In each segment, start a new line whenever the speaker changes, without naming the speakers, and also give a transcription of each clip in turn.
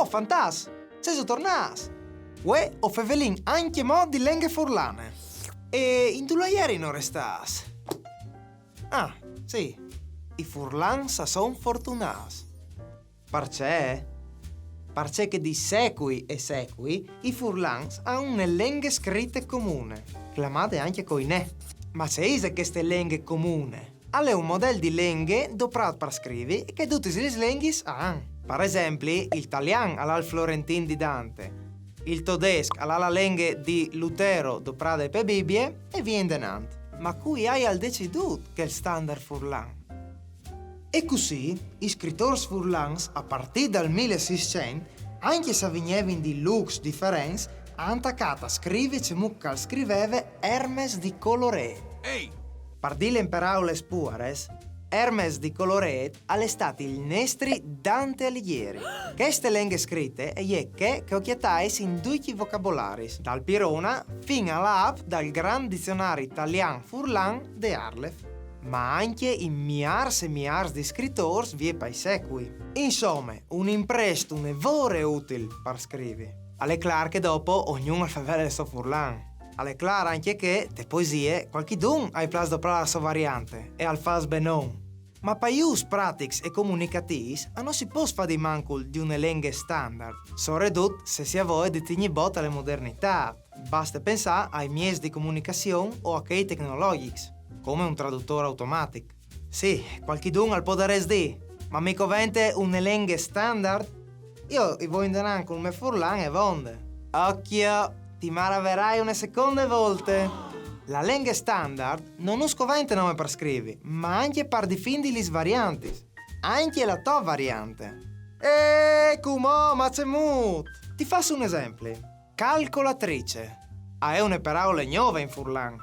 Oh, fantas! Sei tornas! Uè, o fevelin anche mo di lenghe furlane. E in tu ieri non restas? Ah, sì. I furlan sa son fortunas. Perché? Perché che di secoli e secoli i furlans hanno una lingua scritta comune, chiamate anche coinè. Ma se isa queste lingue comune, è un modello di lingue doprato per scrivere che tutte le lingue hanno. Per esempio, l'italiano ha il florentin di Dante, il tedesco ha la lingua di Lutero doprato per Bibbie e viene denant. Ma qui hai al deciduto che è il standard furlan. E così, i scrittori furlans, a partire dal 1600, anche se venivano di looks differenti, hanno attaccato a scrivere che mucca scriveva Hermes di Coloret.
Ehi!
Per dire in parole spuares, Hermes di Coloret è stato il nestri Dante Alighieri. Queste lingue scritte è che occhiatais in due vocabolari, dal Pirona fino all'app dal Gran Dizionario Italiano Furlan de Arlef. Ma anche in miars e miars di scrittori vi è per i secoli. Insomma, un impresto nevore utile per scrivere. È chiaro che dopo ognuno fa avere il suo furlan. È chiaro anche che, te poesie, qualchidun ha il plas dopo la sua variante e al fas benon. Ma per use pratics e comunicativi non si può fare di manco di una lingua standard. Soprattutto se si vuole di tigni botta alle modernità. Basta pensare ai mezzi di comunicazione o a quei tecnologici, come un traduttore automatico. Sì, qualchidun al potere di, ma mi covente una lingua standard? Io voglio andare con me furlan e vonde. Occhio, ti maraverai una seconda volta. La lingua standard non è scovente nome per scrivere, ma anche per definire le varianti. Anche la tua variante. Come, ma c'è mut! Ti faccio un esempio. Calcolatrice. È una parola nuova in furlan.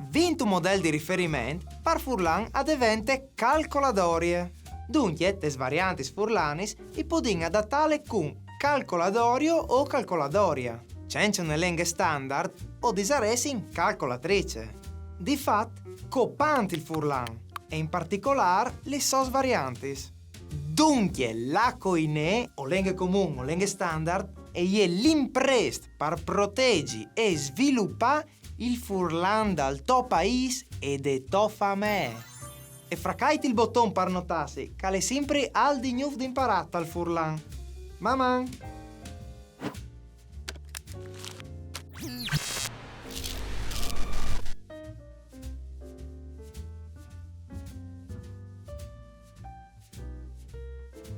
Vinto un modello di riferimento, per furlan adevente calcoladorie. Dunque, le varianti furlanis i podin adattare con calcoladorio o calcoladoria. Senza una lingua standard o disaresi in calcolatrice. Di fatto, copanti il furlan e in particolare le sos variantis. Dunque, la coinè o lingua comune o lingua standard è l'imprest per proteggere e sviluppare il furlan dal tuo paese e de tua famiglia. E fracaiti il bottone per notarsi che è sempre al di nuovo di imparato al furlan. Maman!